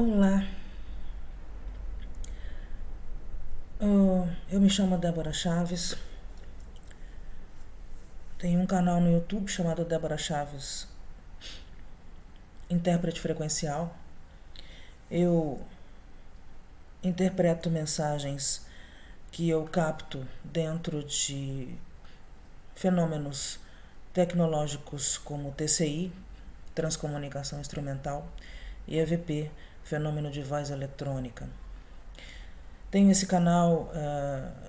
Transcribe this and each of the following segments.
Olá, eu me chamo Débora Chaves, tenho um canal no YouTube chamado Débora Chaves, intérprete frequencial. Eu interpreto mensagens que eu capto dentro de fenômenos tecnológicos como TCI, transcomunicação instrumental, e EVP, fenômeno de voz eletrônica. Tenho esse canal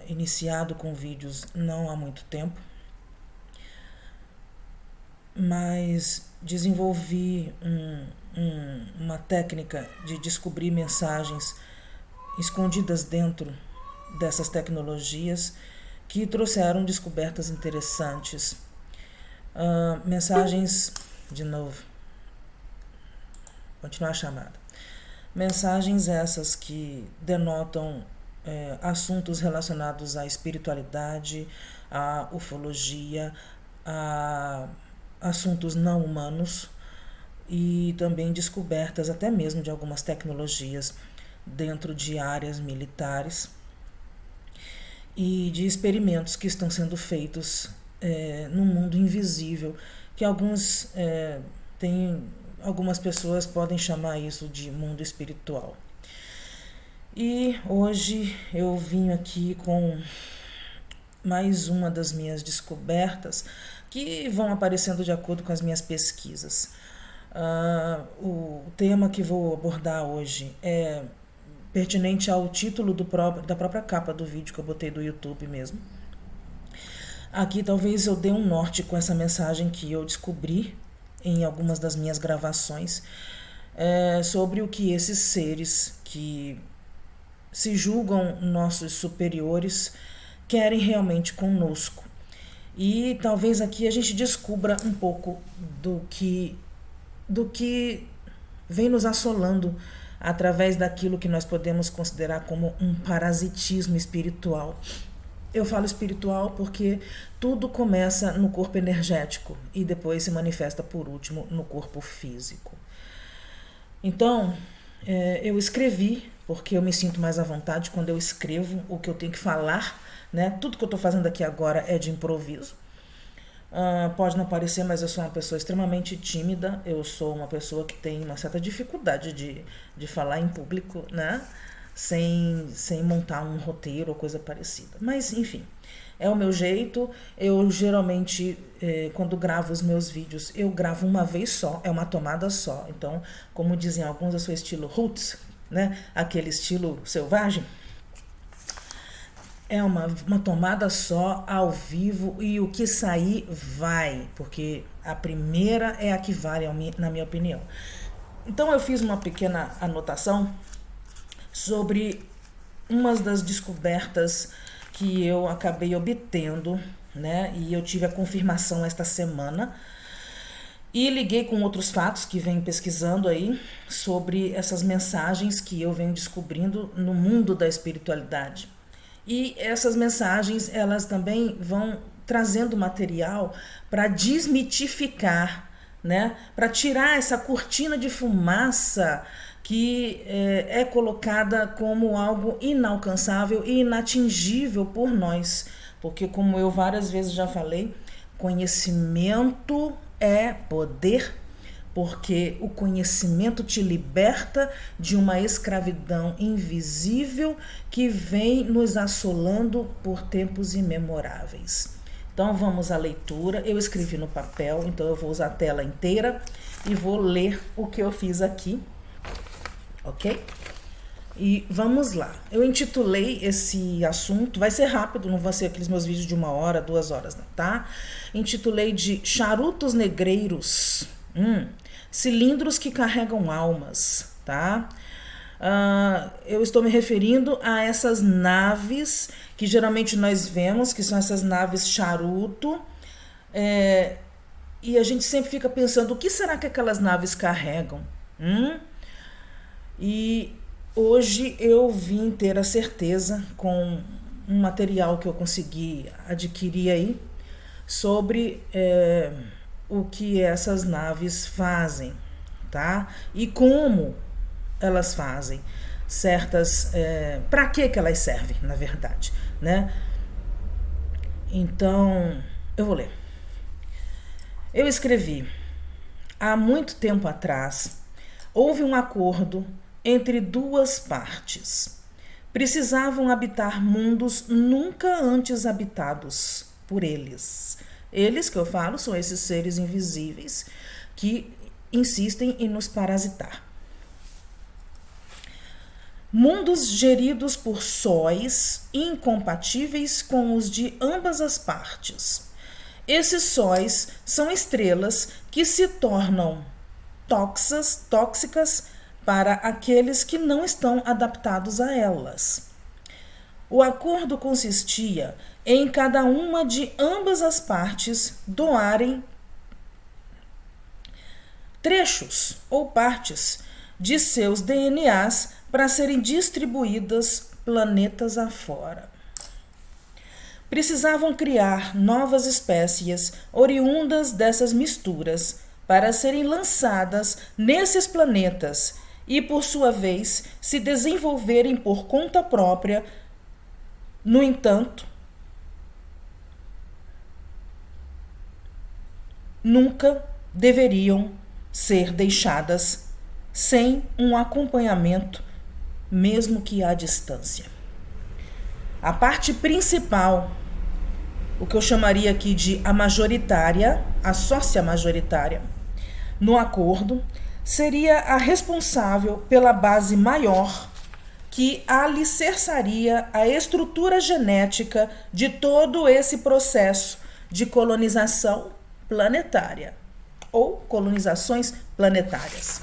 iniciado com vídeos não há muito tempo, mas desenvolvi uma técnica de descobrir mensagens escondidas dentro dessas tecnologias que trouxeram descobertas interessantes. Mensagens, de novo, continuar a chamada. Mensagens essas que denotam assuntos relacionados à espiritualidade, à ufologia, a assuntos não humanos e também descobertas até mesmo de algumas tecnologias dentro de áreas militares e de experimentos que estão sendo feitos no mundo invisível, que algumas pessoas podem chamar isso de mundo espiritual. E hoje eu vim aqui com mais uma das minhas descobertas que vão aparecendo de acordo com as minhas pesquisas. O tema que vou abordar hoje é pertinente ao título da própria capa do vídeo que eu botei do YouTube mesmo. Aqui talvez eu dê um norte com essa mensagem que eu descobri em algumas das minhas gravações sobre o que esses seres que se julgam nossos superiores querem realmente conosco. E talvez aqui a gente descubra um pouco do que vem nos assolando através daquilo que nós podemos considerar como um parasitismo espiritual. Eu falo espiritual porque tudo começa no corpo energético e depois se manifesta por último no corpo físico. Então, eu escrevi, porque eu me sinto mais à vontade quando eu escrevo o que eu tenho que falar, né? Tudo que eu estou fazendo aqui agora é de improviso. Pode não parecer, mas eu sou uma pessoa extremamente tímida. Eu sou uma pessoa que tem uma certa dificuldade de falar em público, né? Sem montar um roteiro ou coisa parecida. Mas, enfim, é o meu jeito. Eu geralmente, quando gravo os meus vídeos, eu gravo uma vez só, é uma tomada só. Então, como dizem alguns, eu sou estilo roots, né? Aquele estilo selvagem. É uma tomada só, ao vivo, e o que sair vai, porque a primeira é a que vale, na minha opinião. Então eu fiz uma pequena anotação sobre umas das descobertas que eu acabei obtendo, né? E eu tive a confirmação esta semana. E liguei com outros fatos que venho pesquisando aí sobre essas mensagens que eu venho descobrindo no mundo da espiritualidade. E essas mensagens, elas também vão trazendo material para desmitificar, né? Para tirar essa cortina de fumaça que é colocada como algo inalcançável e inatingível por nós. Porque, como eu várias vezes já falei, conhecimento é poder, porque o conhecimento te liberta de uma escravidão invisível que vem nos assolando por tempos imemoráveis. Então vamos à leitura. Eu escrevi no papel, então eu vou usar a tela inteira e vou ler o que eu fiz aqui, ok? E vamos lá. Eu intitulei esse assunto, vai ser rápido, não vai ser aqueles meus vídeos de 1 hora, 2 horas, não, tá? Intitulei de Charutos Negreiros, cilindros que carregam almas, tá? Eu estou me referindo a essas naves que geralmente nós vemos, que são essas naves charuto, e a gente sempre fica pensando, o que será que aquelas naves carregam? E hoje eu vim ter a certeza com um material que eu consegui adquirir aí sobre o que essas naves fazem, tá? E como elas fazem, certas... para que elas servem, na verdade, né? Então, eu vou ler. Eu escrevi: há muito tempo atrás, houve um acordo entre duas partes. Precisavam habitar mundos nunca antes habitados por eles. Eles que eu falo são esses seres invisíveis que insistem em nos parasitar. Mundos geridos por sóis incompatíveis com os de ambas as partes. Esses sóis são estrelas que se tornam tóxicas para aqueles que não estão adaptados a elas. O acordo consistia em cada uma de ambas as partes doarem trechos ou partes de seus DNAs para serem distribuídas planetas afora. Precisavam criar novas espécies oriundas dessas misturas para serem lançadas nesses planetas e, por sua vez, se desenvolverem por conta própria. No entanto, nunca deveriam ser deixadas sem um acompanhamento, mesmo que à distância. A parte principal, o que eu chamaria aqui de a majoritária, a sócia majoritária, no acordo, seria a responsável pela base maior que alicerçaria a estrutura genética de todo esse processo de colonização planetária ou colonizações planetárias.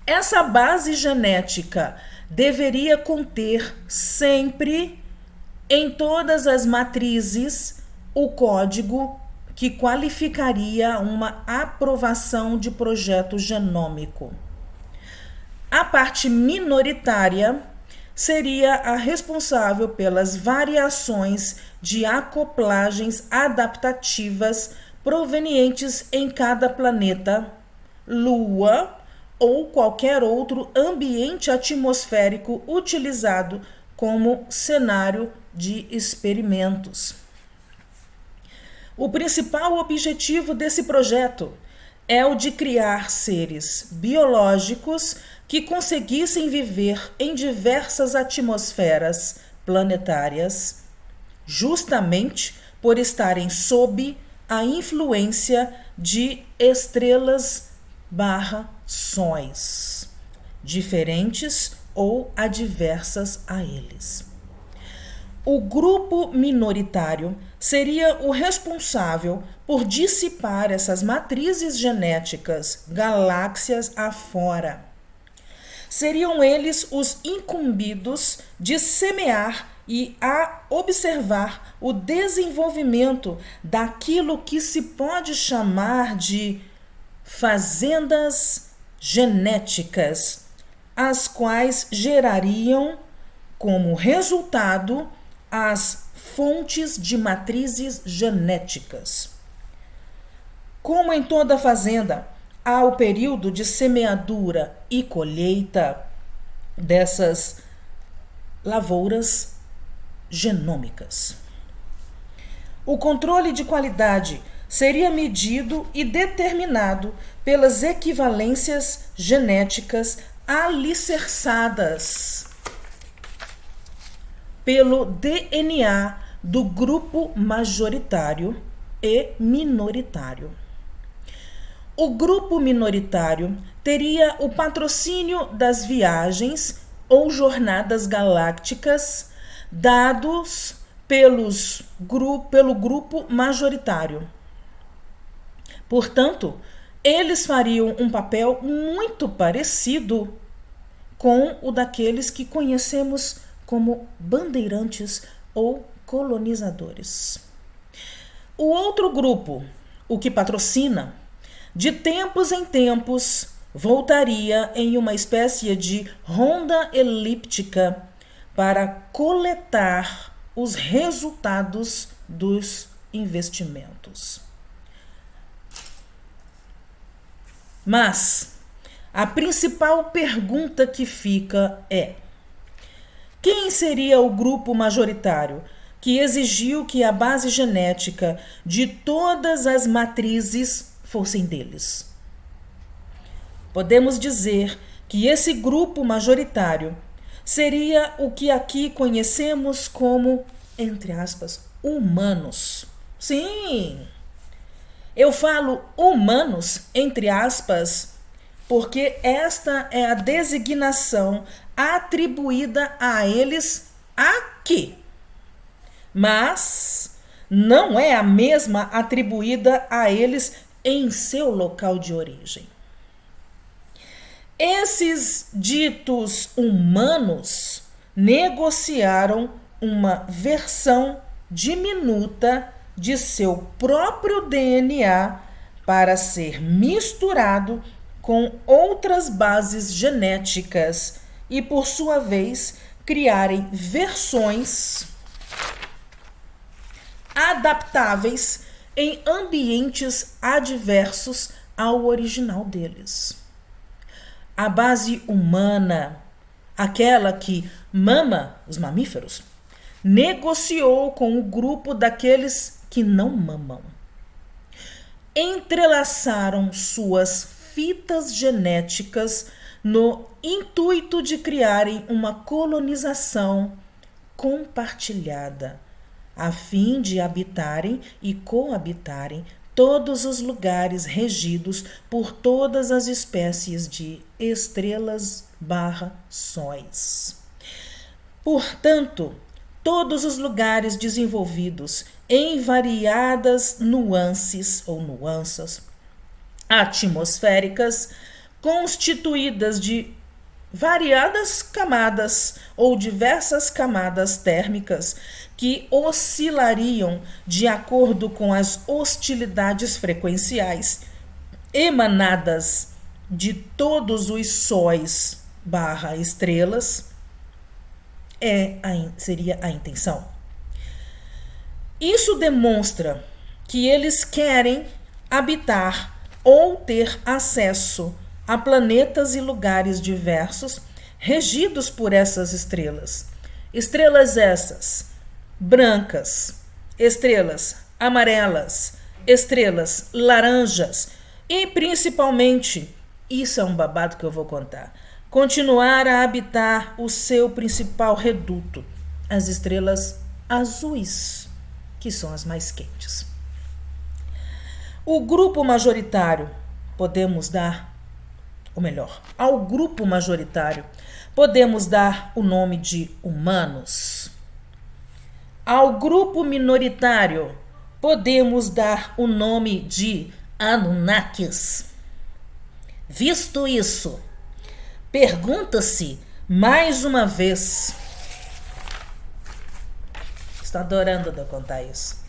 Essa base genética deveria conter sempre, em todas as matrizes, o código que qualificaria uma aprovação de projeto genômico. A parte minoritária seria a responsável pelas variações de acoplagens adaptativas provenientes em cada planeta, lua ou qualquer outro ambiente atmosférico utilizado como cenário de experimentos. O principal objetivo desse projeto é o de criar seres biológicos que conseguissem viver em diversas atmosferas planetárias, justamente por estarem sob a influência de estrelas/sóis, diferentes ou adversas a eles. O grupo minoritário seria o responsável por dissipar essas matrizes genéticas galáxias afora. Seriam eles os incumbidos de semear e a observar o desenvolvimento daquilo que se pode chamar de fazendas genéticas, as quais gerariam como resultado as fontes de matrizes genéticas. Como em toda fazenda, há o período de semeadura e colheita dessas lavouras genômicas. O controle de qualidade seria medido e determinado pelas equivalências genéticas alicerçadas pelo DNA do grupo majoritário e minoritário. O grupo minoritário teria o patrocínio das viagens ou jornadas galácticas dados pelo grupo majoritário. Portanto, eles fariam um papel muito parecido com o daqueles que conhecemos como bandeirantes ou colonizadores. O outro grupo, o que patrocina, de tempos em tempos voltaria em uma espécie de ronda elíptica para coletar os resultados dos investimentos. Mas a principal pergunta que fica é: quem seria o grupo majoritário que exigiu que a base genética de todas as matrizes fossem deles? Podemos dizer que esse grupo majoritário seria o que aqui conhecemos como, entre aspas, humanos. Sim, eu falo humanos, entre aspas, porque esta é a designação atribuída a eles aqui. Mas não é a mesma atribuída a eles em seu local de origem. Esses ditos humanos negociaram uma versão diminuta de seu próprio DNA para ser misturado com outras bases genéticas e, por sua vez, criarem versões adaptáveis em ambientes adversos ao original deles. A base humana, aquela que mama os mamíferos, negociou com o grupo daqueles que não mamam. Entrelaçaram suas fitas genéticas no intuito de criarem uma colonização compartilhada, a fim de habitarem e coabitarem todos os lugares regidos por todas as espécies de estrelas/sóis. Portanto, todos os lugares desenvolvidos em variadas nuances atmosféricas, constituídas de variadas camadas ou diversas camadas térmicas que oscilariam de acordo com as hostilidades frequenciais emanadas de todos os sóis/estrelas, seria a intenção. Isso demonstra que eles querem habitar ou ter acesso a planetas e lugares diversos regidos por essas estrelas. Estrelas essas brancas, estrelas amarelas, estrelas laranjas e, principalmente, isso é um babado que eu vou contar, continuar a habitar o seu principal reduto, as estrelas azuis, que são as mais quentes. O grupo majoritário, ao grupo majoritário, podemos dar o nome de humanos. Ao grupo minoritário, podemos dar o nome de Anunnakis. Visto isso, pergunta-se mais uma vez. Estou adorando de eu contar isso.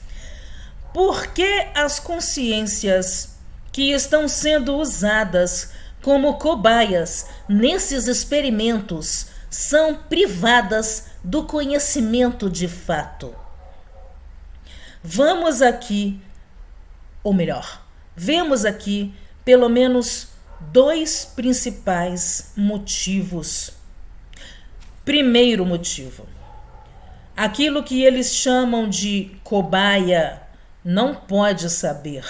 Por que as consciências que estão sendo usadas como cobaias nesses experimentos são privadas do conhecimento de fato? Vemos aqui pelo menos dois principais motivos. Primeiro motivo: aquilo que eles chamam de cobaia não pode saber.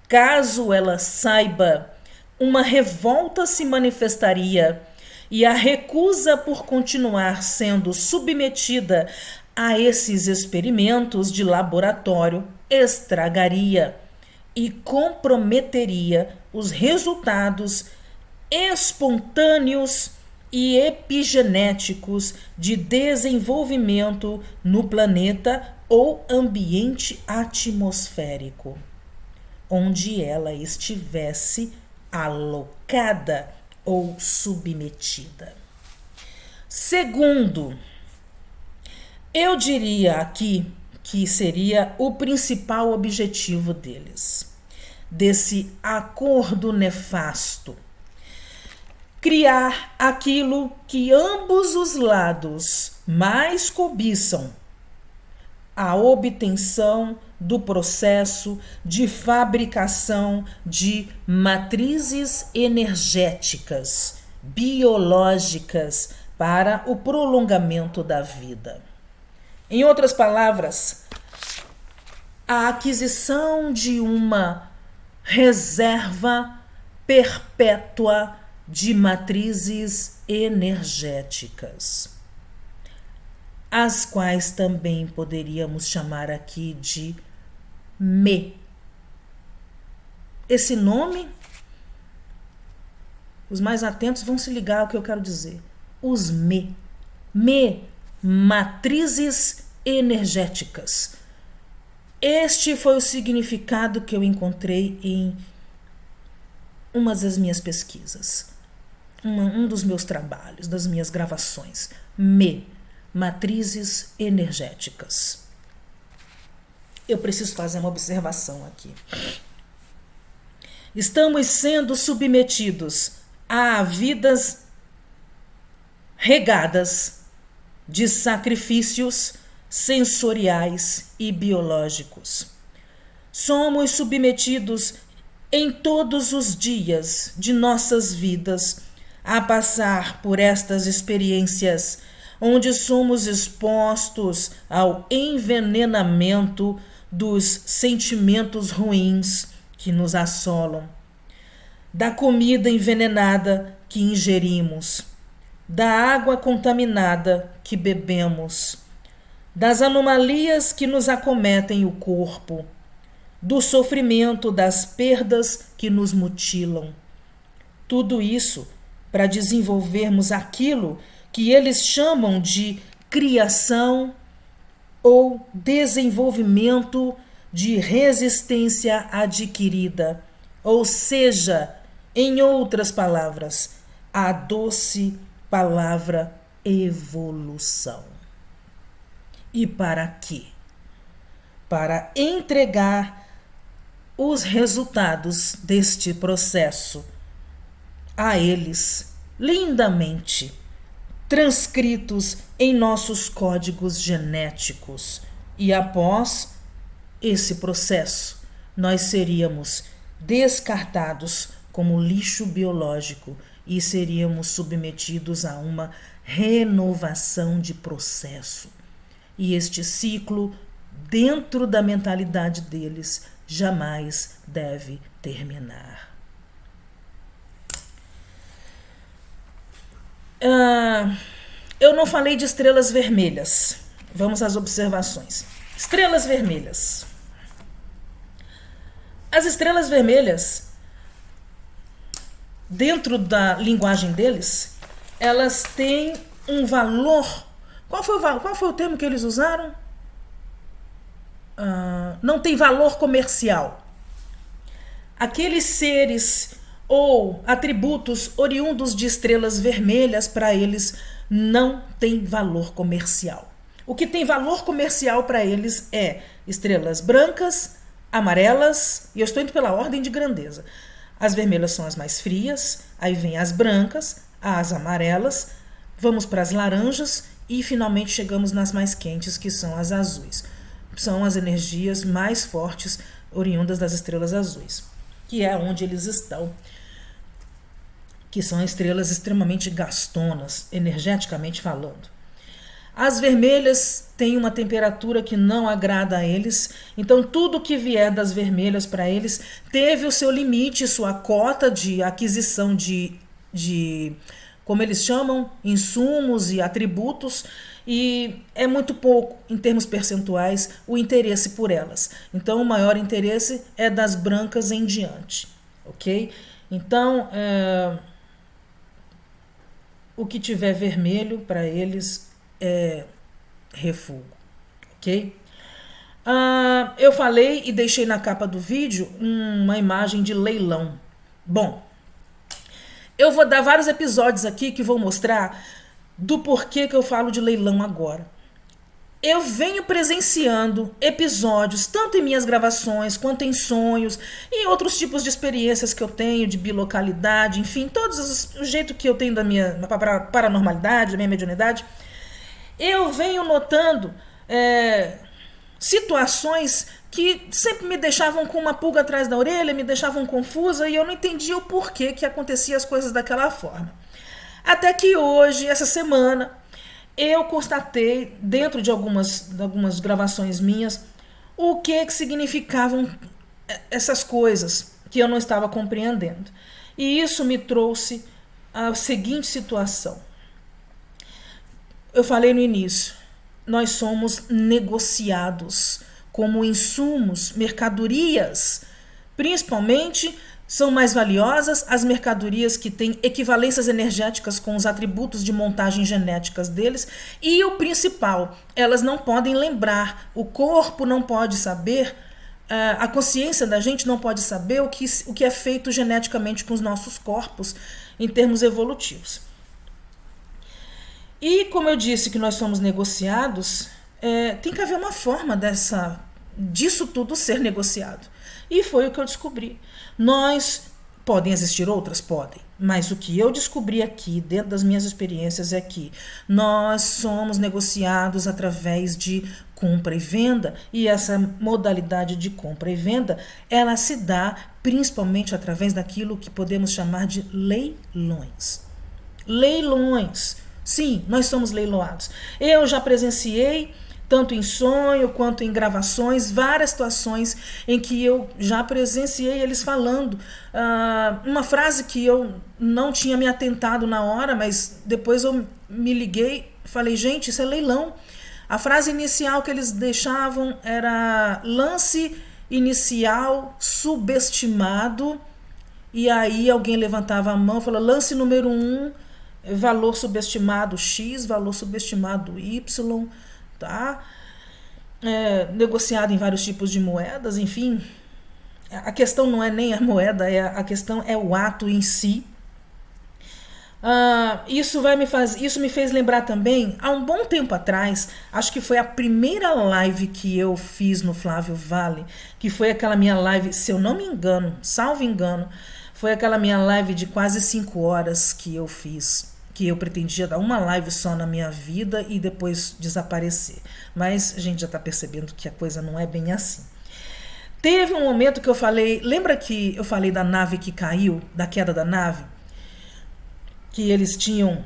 Caso ela saiba, uma revolta se manifestaria e a recusa por continuar sendo submetida a esses experimentos de laboratório estragaria e comprometeria os resultados espontâneos e epigenéticos de desenvolvimento no planeta ou ambiente atmosférico, onde ela estivesse alocada ou submetida. Segundo, eu diria aqui que seria o principal objetivo deles, desse acordo nefasto: criar aquilo que ambos os lados mais cobiçam, a obtenção do processo de fabricação de matrizes energéticas, biológicas para o prolongamento da vida. Em outras palavras, a aquisição de uma reserva perpétua de matrizes energéticas, as quais também poderíamos chamar aqui de Me. Esse nome, os mais atentos vão se ligar ao que eu quero dizer. Os Me. Me, matrizes energéticas. Este foi o significado que eu encontrei em uma das minhas pesquisas, um dos meus trabalhos, das minhas gravações. Me, matrizes energéticas. Eu preciso fazer uma observação aqui. Estamos sendo submetidos a vidas regadas de sacrifícios sensoriais e biológicos. Somos submetidos em todos os dias de nossas vidas a passar por estas experiências onde somos expostos ao envenenamento dos sentimentos ruins que nos assolam, da comida envenenada que ingerimos, da água contaminada que bebemos, das anomalias que nos acometem o corpo, do sofrimento das perdas que nos mutilam. Tudo isso para desenvolvermos aquilo que eles chamam de criação ou desenvolvimento de resistência adquirida, ou seja, em outras palavras, a doce palavra evolução. E para quê? Para entregar os resultados deste processo a eles, lindamente transcritos em nossos códigos genéticos. E após esse processo, nós seríamos descartados como lixo biológico e seríamos submetidos a uma renovação de processo. E este ciclo, dentro da mentalidade deles, jamais deve terminar. Eu não falei de estrelas vermelhas. Vamos às observações. Estrelas vermelhas. As estrelas vermelhas, dentro da linguagem deles, elas têm um valor. Qual foi o termo que eles usaram? Não tem valor comercial. Aqueles seres ou atributos oriundos de estrelas vermelhas, para eles, não tem valor comercial. O que tem valor comercial para eles é estrelas brancas, amarelas, e eu estou indo pela ordem de grandeza. As vermelhas são as mais frias, aí vem as brancas, as amarelas, vamos para as laranjas e finalmente chegamos nas mais quentes, que são as azuis. São as energias mais fortes oriundas das estrelas azuis, que é onde eles estão, que são estrelas extremamente gastonas, energeticamente falando. As vermelhas têm uma temperatura que não agrada a eles, então tudo que vier das vermelhas para eles teve o seu limite, sua cota de aquisição de como eles chamam, insumos e atributos, e é muito pouco, em termos percentuais, o interesse por elas. Então, o maior interesse é das brancas em diante, ok? Então, o que tiver vermelho para eles é refúgio, ok? Eu falei e deixei na capa do vídeo uma imagem de leilão. Bom, eu vou dar vários episódios aqui que vou mostrar do porquê que eu falo de leilão agora. Eu venho presenciando episódios, tanto em minhas gravações, quanto em sonhos, e outros tipos de experiências que eu tenho, de bilocalidade, enfim, todos o jeito que eu tenho da minha paranormalidade, da minha mediunidade. Eu venho notando situações que sempre me deixavam com uma pulga atrás da orelha, me deixavam confusa e eu não entendia o porquê que acontecia as coisas daquela forma. Até que hoje, essa semana, eu constatei, dentro de algumas gravações minhas, o que significavam essas coisas que eu não estava compreendendo. E isso me trouxe a seguinte situação. Eu falei no início, nós somos negociados como insumos, mercadorias. Principalmente são mais valiosas as mercadorias que têm equivalências energéticas com os atributos de montagem genéticas deles. E o principal, elas não podem lembrar, o corpo não pode saber, a consciência da gente não pode saber o que é feito geneticamente com os nossos corpos em termos evolutivos. E como eu disse que nós somos negociados, tem que haver uma forma disso tudo ser negociado. E foi o que eu descobri. Podem existir outras? Podem. Mas o que eu descobri aqui, dentro das minhas experiências, é que nós somos negociados através de compra e venda. E essa modalidade de compra e venda, ela se dá principalmente através daquilo que podemos chamar de leilões. Leilões. Sim, nós somos leiloados. Eu já presenciei, tanto em sonho quanto em gravações, várias situações em que eu já presenciei eles falando. Uma frase que eu não tinha me atentado na hora, mas depois eu me liguei, falei, gente, isso é leilão. A frase inicial que eles deixavam era lance inicial subestimado, e aí alguém levantava a mão e falou, lance número 1, valor subestimado X, valor subestimado Y, tá? Negociado em vários tipos de moedas, enfim. A questão não é nem a moeda, a questão é o ato em si. Isso me fez lembrar também, há um bom tempo atrás, acho que foi a primeira live que eu fiz no Flávio Vale, que foi aquela minha live, se eu não me engano, salvo engano, foi aquela minha live de quase 5 horas que eu fiz, que eu pretendia dar uma live só na minha vida e depois desaparecer. Mas a gente já está percebendo que a coisa não é bem assim. Teve um momento que eu falei, lembra que eu falei da nave que caiu, da queda da nave? Que eles tinham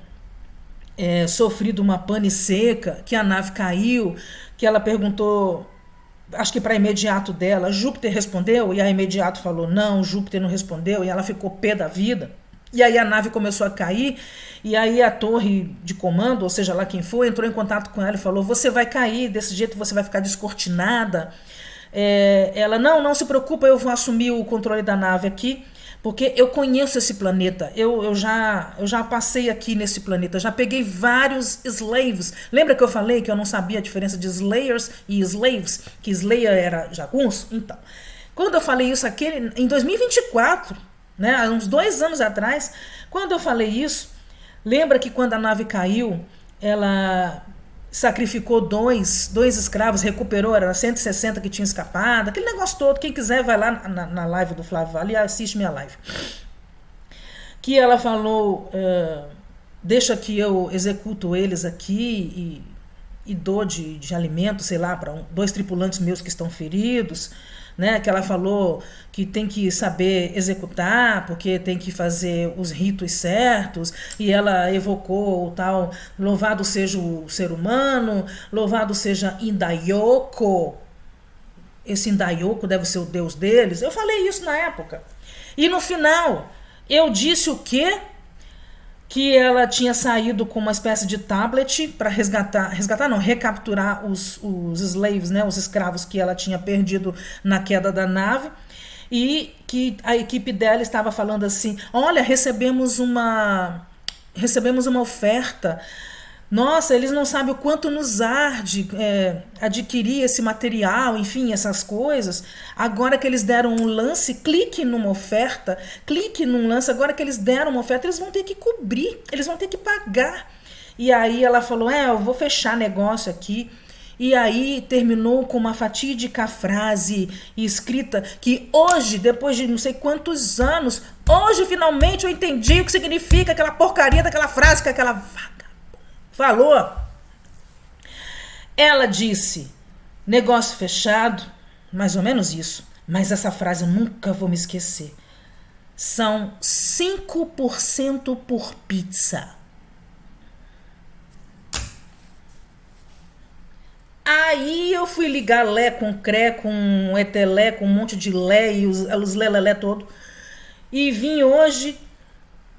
sofrido uma pane seca, que a nave caiu, que ela perguntou, acho que para imediato dela, Júpiter respondeu? E a imediato falou, não, Júpiter não respondeu, e ela ficou pé da vida. E aí a nave começou a cair, e aí a torre de comando, ou seja lá quem for, entrou em contato com ela e falou, você vai cair, desse jeito você vai ficar descortinada. Ela, não se preocupa, eu vou assumir o controle da nave aqui, porque eu conheço esse planeta, eu já passei aqui nesse planeta, já peguei vários slaves. Lembra que eu falei que eu não sabia a diferença de slayers e slaves? Que slayer era jagunço? Então, quando eu falei isso aqui, em 2024, né, há uns 2 anos atrás, quando eu falei isso, lembra que quando a nave caiu, ela sacrificou dois escravos, recuperou, era 160 que tinha escapado, aquele negócio todo. Quem quiser vai lá na live do Flávio Vale e assiste minha live. Que ela falou, deixa que eu executo eles aqui e dou de alimento, sei lá, para 2 tripulantes meus que estão feridos, né? Que ela falou que tem que saber executar, porque tem que fazer os ritos certos, e ela evocou o tal, louvado seja o ser humano, louvado seja Indaioko, esse Indaioko deve ser o deus deles. Eu falei isso na época. E no final, eu disse o quê? Que ela tinha saído com uma espécie de tablet para recapturar os slaves, né, os escravos que ela tinha perdido na queda da nave, e que a equipe dela estava falando assim, olha, recebemos uma oferta, nossa, eles não sabem o quanto nos arde adquirir esse material, enfim, essas coisas. Agora que eles deram um lance, clique numa oferta, clique num lance, agora que eles deram uma oferta, eles vão ter que cobrir, eles vão ter que pagar. E aí ela falou, eu vou fechar negócio aqui. E aí terminou com uma fatídica frase escrita que hoje, depois de não sei quantos anos, hoje finalmente eu entendi o que significa aquela porcaria daquela frase que aquela falou. Ela disse, negócio fechado, mais ou menos isso. Mas essa frase eu nunca vou me esquecer. São 5% por pizza. Aí eu fui ligar Lé com Cré, com Etelé, com um monte de Lé e os Lelelé todo. E vim hoje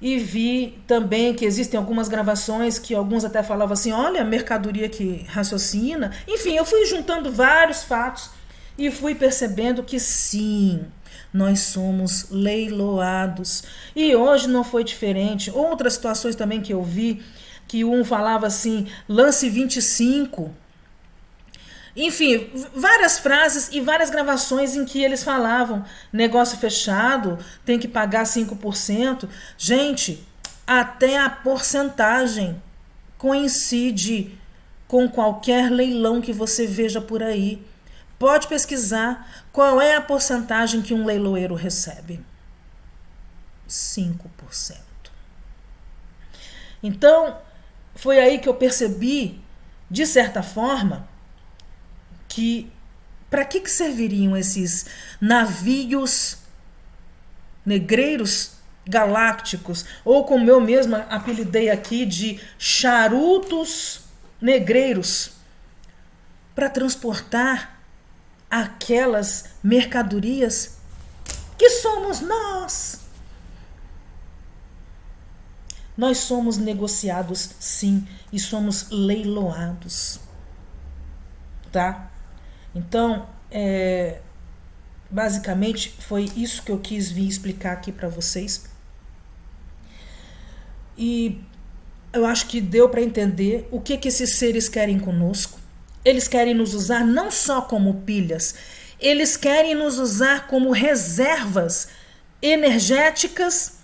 e vi também que existem algumas gravações que alguns até falavam assim, olha a mercadoria que raciocina. Enfim, eu fui juntando vários fatos e fui percebendo que sim, nós somos leiloados. E hoje não foi diferente. Outras situações também que eu vi, que um falava assim, lance 25. Enfim, várias frases e várias gravações em que eles falavam negócio fechado, tem que pagar 5%. Gente, até a porcentagem coincide com qualquer leilão que você veja por aí. Pode pesquisar qual é a porcentagem que um leiloeiro recebe. 5%. Então, foi aí que eu percebi, de certa forma, que para que serviriam esses navios negreiros galácticos, ou como eu mesma apelidei aqui de charutos negreiros, para transportar aquelas mercadorias que somos nós. Nós somos negociados, sim, e somos leiloados, tá? Então, basicamente foi isso que eu quis vir explicar aqui para vocês. E eu acho que deu para entender o que esses seres querem conosco. Eles querem nos usar não só como pilhas, eles querem nos usar como reservas energéticas,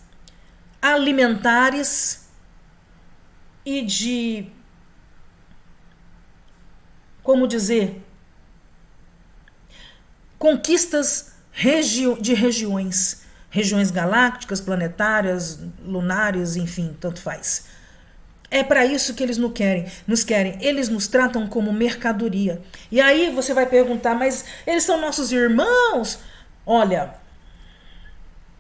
alimentares e de, como dizer, conquistas de regiões galácticas, planetárias, lunares, enfim, tanto faz. É para isso que eles nos querem. Eles nos tratam como mercadoria. E aí você vai perguntar, mas eles são nossos irmãos? Olha,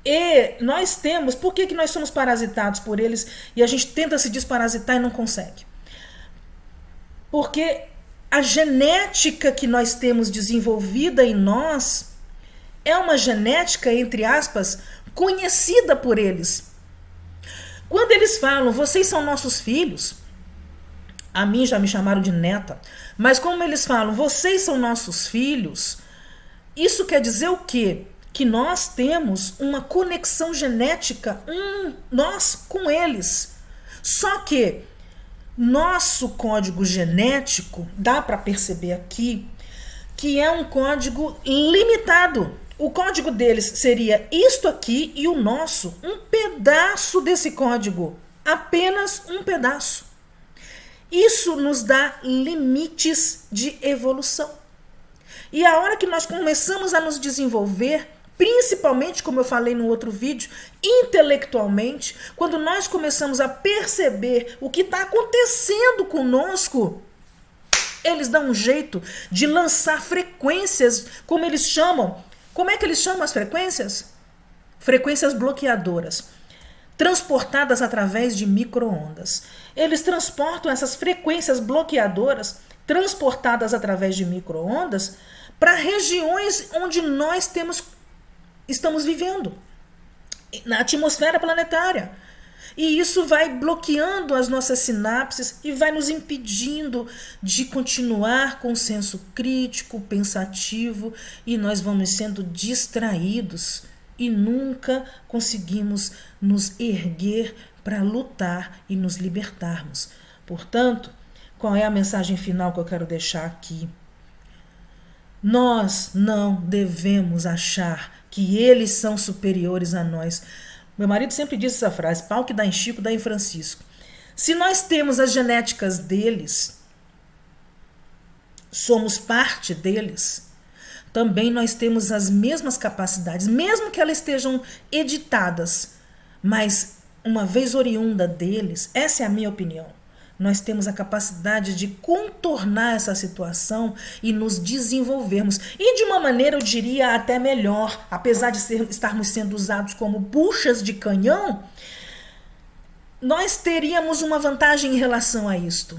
e nós temos, por que nós somos parasitados por eles e a gente tenta se desparasitar e não consegue? Porque a genética que nós temos desenvolvida em nós é uma genética, entre aspas, conhecida por eles. Quando eles falam, vocês são nossos filhos, a mim já me chamaram de neta, mas como eles falam, vocês são nossos filhos, isso quer dizer o quê? Que nós temos uma conexão genética, nós com eles. Só que nosso código genético, dá para perceber aqui, que é um código limitado. O código deles seria isto aqui e o nosso, um pedaço desse código. Apenas um pedaço. Isso nos dá limites de evolução. E a hora que nós começamos a nos desenvolver, principalmente, como eu falei no outro vídeo, intelectualmente, quando nós começamos a perceber o que está acontecendo conosco, eles dão um jeito de lançar frequências, como eles chamam. Como é que eles chamam as frequências? Frequências bloqueadoras, transportadas através de micro-ondas. Eles transportam essas frequências bloqueadoras, transportadas através de micro-ondas, para regiões onde nós estamos vivendo, na atmosfera planetária. E isso vai bloqueando as nossas sinapses e vai nos impedindo de continuar com o senso crítico, pensativo, e nós vamos sendo distraídos e nunca conseguimos nos erguer para lutar e nos libertarmos. Portanto, qual é a mensagem final que eu quero deixar aqui? Nós não devemos achar que eles são superiores a nós. Meu marido sempre diz essa frase, pau que dá em Chico, dá em Francisco. Se nós temos as genéticas deles, somos parte deles, também nós temos as mesmas capacidades, mesmo que elas estejam editadas, mas uma vez oriunda deles, essa é a minha opinião, nós temos a capacidade de contornar essa situação e nos desenvolvermos. E de uma maneira, eu diria, até melhor. Apesar de estarmos sendo usados como buchas de canhão, nós teríamos uma vantagem em relação a isto.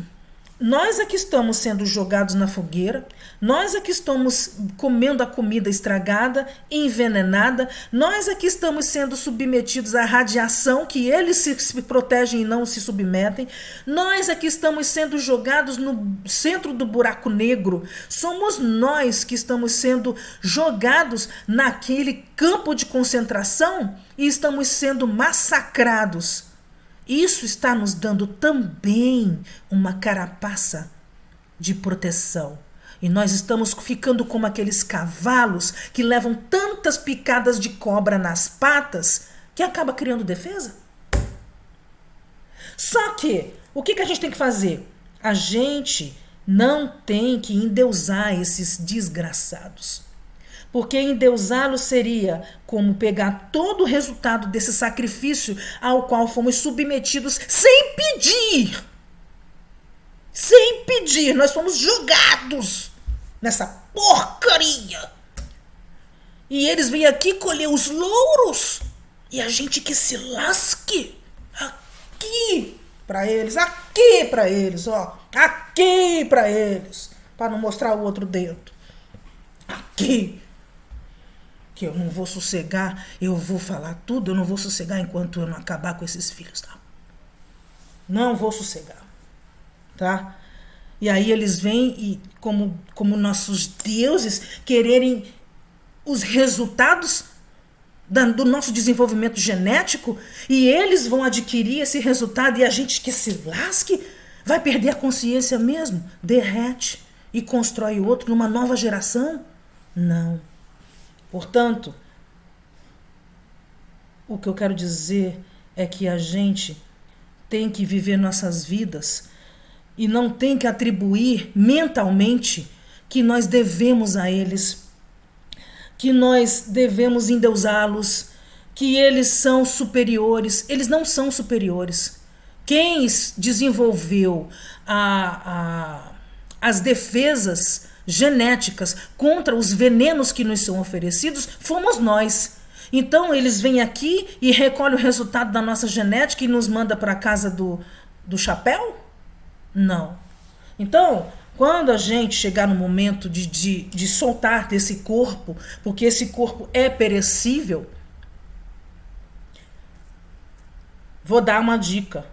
Nós aqui estamos sendo jogados na fogueira, nós aqui estamos comendo a comida estragada, envenenada, nós aqui estamos sendo submetidos à radiação, que eles se protegem e não se submetem, nós aqui estamos sendo jogados no centro do buraco negro, somos nós que estamos sendo jogados naquele campo de concentração e estamos sendo massacrados. Isso está nos dando também uma carapaça de proteção. E nós estamos ficando como aqueles cavalos que levam tantas picadas de cobra nas patas que acaba criando defesa. Só que, o que a gente tem que fazer? A gente não tem que endeusar esses desgraçados. Porque endeusá-los seria como pegar todo o resultado desse sacrifício ao qual fomos submetidos sem pedir. Sem pedir, nós fomos julgados nessa porcaria. E eles vêm aqui colher os louros e a gente que se lasque aqui para eles, ó, aqui para eles, para não mostrar o outro dedo. Aqui. Que eu não vou sossegar, eu vou falar tudo, eu não vou sossegar enquanto eu não acabar com esses filhos, tá? Não vou sossegar, tá? E aí eles vêm e, como nossos deuses, quererem os resultados do nosso desenvolvimento genético, e eles vão adquirir esse resultado e a gente que se lasque vai perder a consciência mesmo, derrete e constrói outro numa nova geração? Não. Portanto, o que eu quero dizer é que a gente tem que viver nossas vidas e não tem que atribuir mentalmente que nós devemos a eles, que nós devemos endeusá-los, que eles são superiores. Eles não são superiores. Quem desenvolveu as defesas genéticas contra os venenos que nos são oferecidos fomos nós. Então eles vêm aqui e recolhem o resultado da nossa genética e nos manda para a casa do chapéu? Não. Então, quando a gente chegar no momento de soltar desse corpo, porque esse corpo é perecível, vou dar uma dica,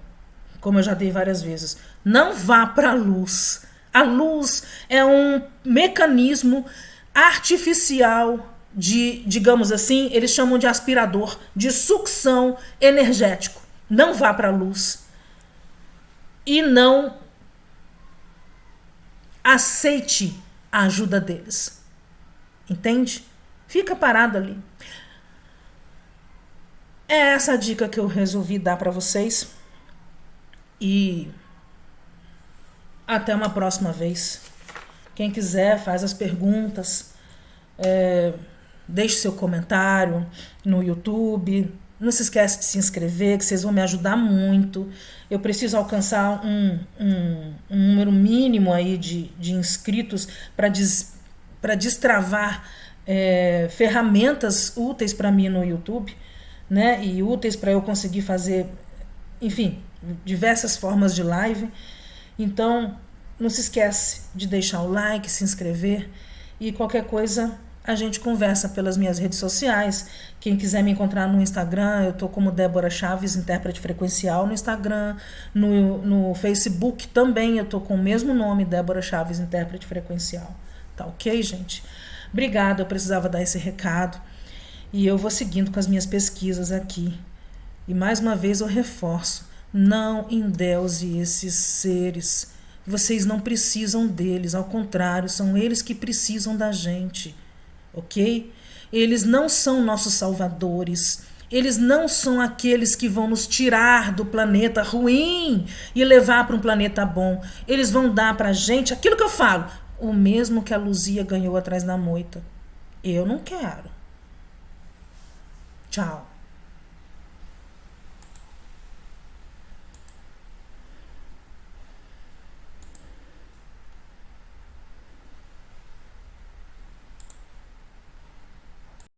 como eu já dei várias vezes. Não vá para a luz. A luz é um mecanismo artificial de, digamos assim, eles chamam de aspirador, de sucção energético. Não vá para a luz. E não aceite a ajuda deles. Entende? Fica parado ali. É essa a dica que eu resolvi dar para vocês. E até uma próxima vez. Quem quiser, faz as perguntas. Deixe seu comentário no YouTube. Não se esquece de se inscrever, que vocês vão me ajudar muito. Eu preciso alcançar um número mínimo aí de inscritos para destravar ferramentas úteis para mim no YouTube, né? E úteis para eu conseguir fazer, enfim, diversas formas de live. Então, não se esquece de deixar o like, se inscrever e qualquer coisa a gente conversa pelas minhas redes sociais. Quem quiser me encontrar no Instagram, eu tô como Débora Chaves, intérprete frequencial no Instagram. No Facebook também eu tô com o mesmo nome, Débora Chaves, intérprete frequencial. Tá ok, gente? Obrigada, eu precisava dar esse recado. E eu vou seguindo com as minhas pesquisas aqui. E mais uma vez eu reforço. Não endeuse esses seres. Vocês não precisam deles, ao contrário, são eles que precisam da gente, ok? Eles não são nossos salvadores. Eles não são aqueles que vão nos tirar do planeta ruim e levar para um planeta bom. Eles vão dar para a gente aquilo que eu falo, o mesmo que a Luzia ganhou atrás da moita. Eu não quero. Tchau.